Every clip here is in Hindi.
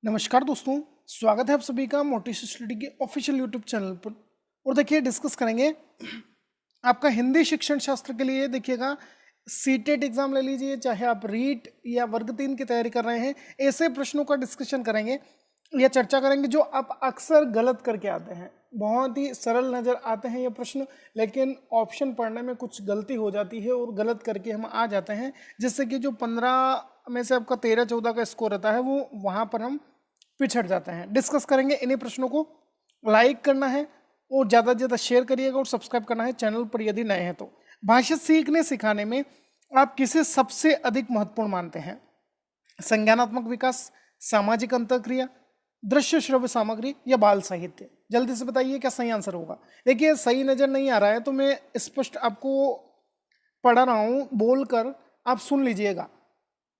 नमस्कार दोस्तों, स्वागत है आप सभी का मोटिवेशन स्टडी के ऑफिशियल यूट्यूब चैनल पर। और देखिए डिस्कस करेंगे आपका हिंदी शिक्षण शास्त्र के लिए। देखिएगा सीटेट एग्जाम ले लीजिए, चाहे आप रीट या वर्ग 3 की तैयारी कर रहे हैं, ऐसे प्रश्नों का डिस्कशन करेंगे या चर्चा करेंगे जो आप अक्सर गलत करके आते हैं। बहुत ही सरल नज़र आते हैं ये प्रश्न, लेकिन ऑप्शन पढ़ने में कुछ गलती हो जाती है और गलत करके हम आ जाते हैं, जिससे कि जो 15 में से आपका 13-14 का स्कोर रहता है वो वहाँ पर हम पिछड़ जाते हैं। डिस्कस करेंगे इन्हीं प्रश्नों को। लाइक करना है और ज़्यादा से ज़्यादा शेयर करिएगा और सब्सक्राइब करना है चैनल पर यदि नए हैं तो। भाषा सीखने सिखाने में आप किसे सबसे अधिक महत्वपूर्ण मानते हैं? संज्ञानात्मक विकास, सामाजिक अंतःक्रिया, दृश्य श्रव्य सामग्री या बाल साहित्य? जल्दी से बताइए क्या सही आंसर होगा। देखिए सही नज़र नहीं आ रहा है तो मैं स्पष्ट आपको पढ़ा रहा हूँ, बोलकर आप सुन लीजिएगा।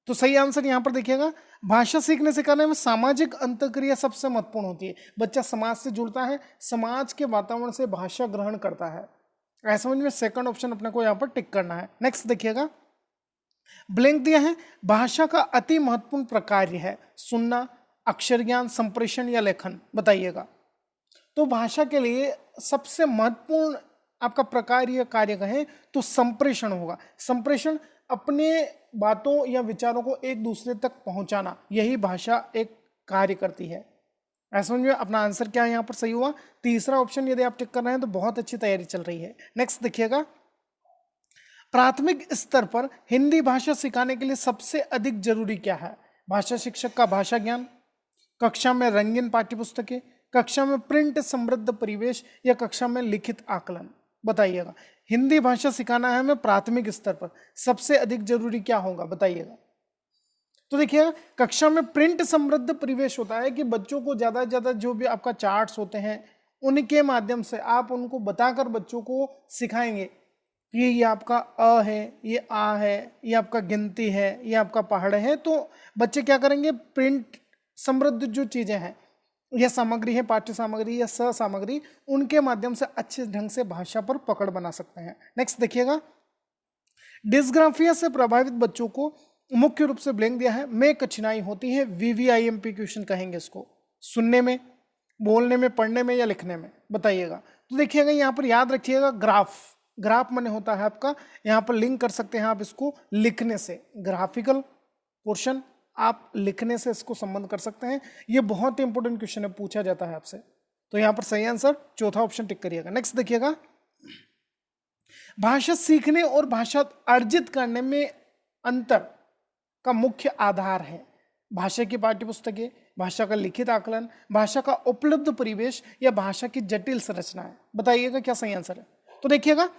तो सही आंसर यहाँ पर देखिएगा, भाषा सीखने सिखाने में सामाजिक अंतःक्रिया सबसे महत्वपूर्ण होती है। बच्चा समाज से जुड़ता है, समाज के वातावरण से भाषा ग्रहण करता है। ऐसा समझ में सेकंड ऑप्शन अपने को यहाँ पर टिक करना है। नेक्स्ट देखिएगा, ब्लैंक दिया है, भाषा का अति महत्वपूर्ण प्रकार्य है सुनना, अक्षर ज्ञान, संप्रेषण या लेखन? बताइएगा। तो भाषा के लिए सबसे महत्वपूर्ण आपका प्रकार या कार्य कहें तो संप्रेषण होगा। संप्रेषण अपने बातों या विचारों को एक दूसरे तक पहुंचाना, यही भाषा एक कार्य करती है। ऐसा समझ में अपना आंसर क्या है यहाँ पर सही हुआ। तीसरा ऑप्शन यदि आप टिक कर रहे हैं तो बहुत अच्छी तैयारी चल रही है। नेक्स्ट देखिएगा, प्राथमिक स्तर पर हिंदी भाषा सिखाने के लिए सबसे अधिक जरूरी क्या है? भाषा शिक्षक का भाषा ज्ञान, कक्षा में रंगीन पाठ्यपुस्तकें, कक्षा में प्रिंट समृद्ध परिवेश या कक्षा में लिखित आकलन? बताइएगा। हिंदी भाषा सिखाना है हमें प्राथमिक स्तर पर, सबसे अधिक जरूरी क्या होगा बताइएगा। तो देखिएगा कक्षा में प्रिंट समृद्ध परिवेश होता है कि बच्चों को ज़्यादा से ज़्यादा जो भी आपका चार्ट्स होते हैं उनके माध्यम से आप उनको बताकर बच्चों को सिखाएंगे कि ये आपका अ है, ये आ है, ये आपका गिनती है, ये आपका पहाड़ है। तो बच्चे क्या करेंगे, प्रिंट समृद्ध जो चीज़ें हैं या सामग्री है, पाठ्य सामग्री या सह सामग्री, उनके माध्यम से अच्छे ढंग से भाषा पर पकड़ बना सकते हैं। नेक्स्ट देखिएगा, डिस्ग्राफिया से प्रभावित बच्चों को मुख्य रूप से ब्लैंक दिया है, में कठिनाई होती है, वीवीआईएमपी क्वेश्चन कहेंगे इसको, सुनने में, बोलने में, पढ़ने में या लिखने में? बताइएगा। तो देखिएगा यहाँ पर याद रखिएगा, ग्राफ, ग्राफ माने होता है आपका, यहाँ पर लिंक कर सकते हैं आप इसको लिखने से, ग्राफिकल पोर्शन आप लिखने से इसको संबंध कर सकते हैं। ये बहुत ही इंपॉर्टेंट क्वेश्चन है, पूछा जाता है आपसे। तो यहाँ पर सही आंसर चौथा ऑप्शन टिक करिएगा। नेक्स्ट देखिएगा, भाषा सीखने और भाषा अर्जित करने में अंतर का मुख्य आधार है भाषा की पाठ्यपुस्तकें, भाषा का लिखित आकलन, भाषा का उपलब्ध परिवेश या भाषा की जटिल संरचनाएं? बताइएगा क्या सही आंसर है। तो देखिएगा,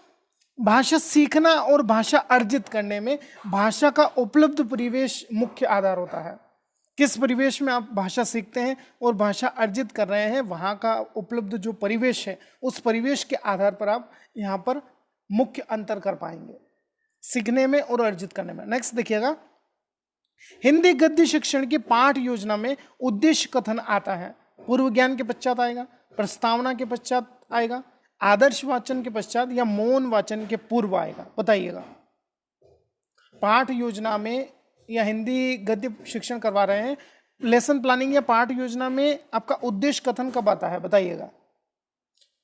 भाषा सीखना और भाषा अर्जित करने में भाषा का उपलब्ध परिवेश मुख्य आधार होता है। किस परिवेश में आप भाषा सीखते हैं और भाषा अर्जित कर रहे हैं, वहाँ का उपलब्ध जो परिवेश है, उस परिवेश के आधार पर आप यहाँ पर मुख्य अंतर कर पाएंगे सीखने में और अर्जित करने में। नेक्स्ट देखिएगा, हिंदी गद्य शिक्षण की पाठ योजना में उद्देश्य कथन आता है, पूर्व ज्ञान के पश्चात आएगा, प्रस्तावना के पश्चात आएगा, आदर्श वाचन के पश्चात या मौन वाचन के पूर्व आएगा? बताइएगा। पाठ योजना में या हिंदी गद्य शिक्षण करवा रहे हैं, लेसन प्लानिंग या पाठ योजना में आपका उद्देश्य कथन कब आता है? बताइएगा।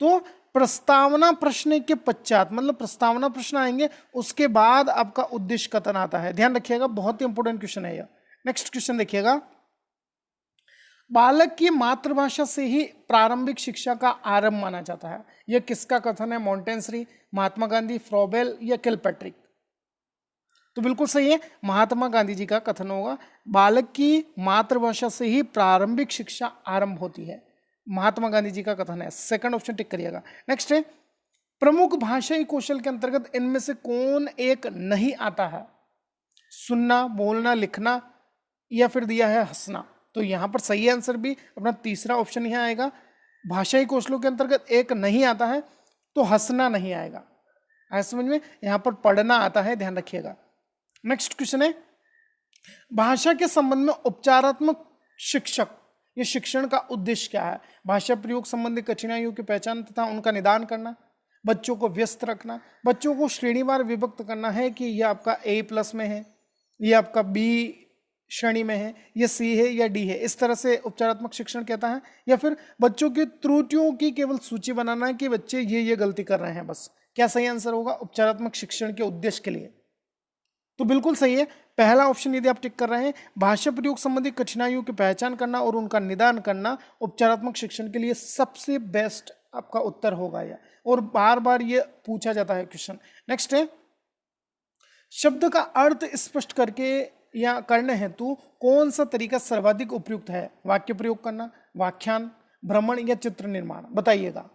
तो प्रस्तावना प्रश्न के पश्चात, मतलब प्रस्तावना प्रश्न आएंगे उसके बाद आपका उद्देश्य कथन आता है। ध्यान रखिएगा, बहुत ही इंपॉर्टेंट क्वेश्चन है यह। नेक्स्ट क्वेश्चन देखिएगा, बालक की मातृभाषा से ही प्रारंभिक शिक्षा का आरंभ माना जाता है, यह किसका कथन है? मॉन्टेस्री, महात्मा गांधी, फ्रॉबेल या किलपैट्रिक? तो बिल्कुल सही है, महात्मा गांधी जी का कथन होगा, बालक की मातृभाषा से ही प्रारंभिक शिक्षा आरंभ होती है, महात्मा गांधी जी का कथन है। सेकंड ऑप्शन टिक करिएगा। नेक्स्ट है, प्रमुख भाषाई कौशल के अंतर्गत इनमें से कौन एक नहीं आता है? सुनना, बोलना, लिखना या फिर दिया है हंसना? तो यहाँ पर सही आंसर भी अपना तीसरा ऑप्शन यहाँ आएगा, भाषाई कौशलों के अंतर्गत एक नहीं आता है तो हंसना नहीं आएगा। ऐसा समझ में, यहाँ पर पढ़ना आता है, ध्यान रखिएगा। नेक्स्ट क्वेश्चन है, भाषा के संबंध में उपचारात्मक शिक्षक ये शिक्षण का उद्देश्य क्या है? भाषा प्रयोग संबंधी कठिनाइयों की पहचान तथा उनका निदान करना, बच्चों को व्यस्त रखना, बच्चों को श्रेणीवार विभक्त करना है कि यह आपका A+ में है, यह आपका B श्रेणी में है, या सी है, या डी है, इस तरह से उपचारात्मक शिक्षण कहता है। या फिर बच्चों की त्रुटियों की केवल सूची बनाना है कि बच्चे ये गलती कर रहे हैं बस। क्या सही आंसर होगा उपचारात्मक शिक्षण के उद्देश्य के लिए? तो बिल्कुल सही है पहला ऑप्शन यदि आप टिक कर रहे हैं। भाषा प्रयोग संबंधी कठिनाइयों की पहचान करना और उनका निदान करना उपचारात्मक शिक्षण के लिए सबसे बेस्ट आपका उत्तर होगा यह, और बार बार ये पूछा जाता है क्वेश्चन। नेक्स्ट है, शब्द का अर्थ स्पष्ट करके या करने हेतु कौन सा तरीका सर्वाधिक उपयुक्त है? वाक्य प्रयोग करना, व्याख्यान, भ्रमण या चित्र निर्माण, बताइएगा।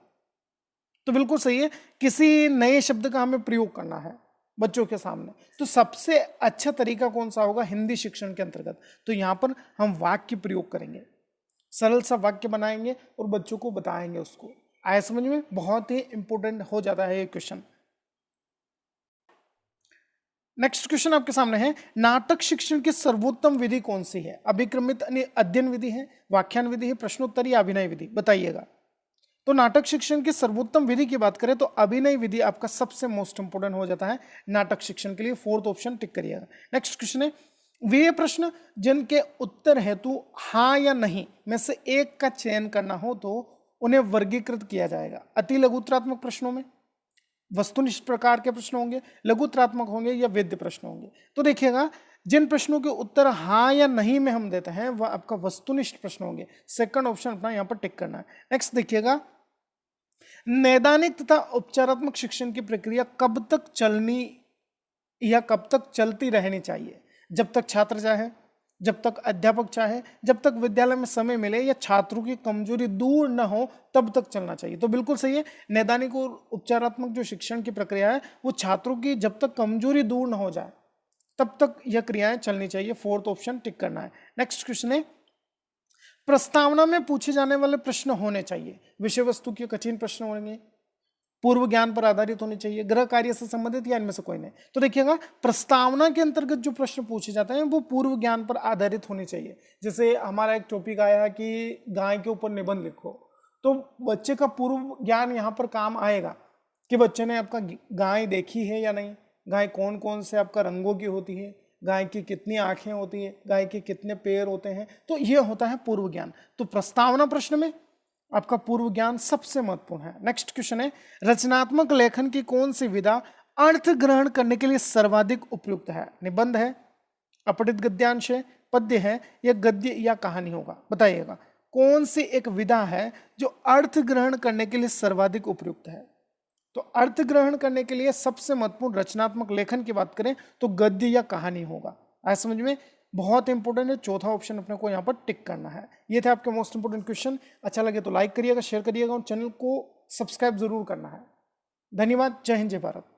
तो बिल्कुल सही है, किसी नए शब्द का हमें प्रयोग करना है बच्चों के सामने, तो सबसे अच्छा तरीका कौन सा होगा हिंदी शिक्षण के अंतर्गत? तो यहाँ पर हम वाक्य प्रयोग करेंगे, सरल सा वाक्य बनाएंगे और बच्चों को बताएंगे उसको। आया समझ में? बहुत ही इंपॉर्टेंट हो जाता है ये क्वेश्चन। नेक्स्ट क्वेश्चन आपके सामने है, नाटक शिक्षण की सर्वोत्तम विधि कौन सी है? अभिक्रमित अध्ययन विधि है, व्याख्यान विधि है, प्रश्नोत्तरी या अभिनय विधि, बताइएगा। तो नाटक शिक्षण की सर्वोत्तम विधि की बात करें तो अभिनय विधि आपका सबसे मोस्ट इंपोर्टेंट हो जाता है नाटक शिक्षण के लिए। फोर्थ ऑप्शन टिक करिएगा। नेक्स्ट क्वेश्चन है, वे प्रश्न जिनके उत्तर हेतु हाँ या नहीं में से एक का चयन करना हो तो उन्हें वर्गीकृत किया जाएगा। अति लघुत्रात्मक प्रश्नों में वस्तुनिष्ठ प्रकार के प्रश्न होंगे, लघुत्रात्मक होंगे या वेद्य प्रश्न होंगे। तो देखिएगा जिन प्रश्नों के उत्तर हाँ या नहीं में हम देते हैं वह आपका वस्तुनिष्ठ प्रश्न होंगे। सेकंड ऑप्शन अपना यहाँ पर टिक करना है। नेक्स्ट देखिएगा, नैदानिक तथा उपचारात्मक शिक्षण की प्रक्रिया कब तक चलनी या कब तक चलती रहनी चाहिए? जब तक छात्र चाहे, जब तक अध्यापक चाहे, जब तक विद्यालय में समय मिले या छात्रों की कमजोरी दूर न हो तब तक चलना चाहिए। तो बिल्कुल सही है, नैदानिक और उपचारात्मक जो शिक्षण की प्रक्रिया है वो छात्रों की जब तक कमजोरी दूर न हो जाए तब तक यह क्रियाएं चलनी चाहिए। फोर्थ ऑप्शन टिक करना है। नेक्स्ट क्वेश्चन है, प्रस्तावना में पूछे जाने वाले प्रश्न होने चाहिए, विषय वस्तु के कठिन प्रश्न होंगे, पूर्व ज्ञान पर आधारित होने चाहिए, गृह कार्य से संबंधित या इनमें से कोई नहीं। तो देखिएगा प्रस्तावना के अंतर्गत जो प्रश्न पूछे जाते हैं वो पूर्व ज्ञान पर आधारित होने चाहिए। जैसे हमारा एक टॉपिक आया है कि गाय के ऊपर निबंध लिखो, तो बच्चे का पूर्व ज्ञान यहाँ पर काम आएगा कि बच्चे ने आपका गाय देखी है या नहीं, गाय कौन कौन से आपका रंगों की होती है, गाय की कितनी आंखें होती है, गाय के कितने पैर होते हैं, तो यह होता है पूर्व ज्ञान। तो प्रस्तावना प्रश्न में आपका पूर्व ज्ञान सबसे महत्वपूर्ण है। नेक्स्ट क्वेश्चन है, रचनात्मक लेखन की कौन सी विधा अर्थ ग्रहण करने के लिए सर्वाधिक उपयुक्त है? निबंध है, अपठित गद्यांश है, पद्य है या गद्य या कहानी होगा, बताइएगा। कौन सी एक विधा है जो अर्थ ग्रहण करने के लिए सर्वाधिक उपयुक्त है? तो अर्थ ग्रहण करने के लिए सबसे महत्वपूर्ण रचनात्मक लेखन की बात करें तो गद्य या कहानी होगा। आया समझ में? बहुत इंपॉर्टेंट है, चौथा ऑप्शन अपने को यहाँ पर टिक करना है। ये थे आपके मोस्ट इंपोर्टेंट क्वेश्चन। अच्छा लगे तो लाइक करिएगा, शेयर करिएगा और चैनल को सब्सक्राइब जरूर करना है। धन्यवाद। जय हिंद, जय भारत।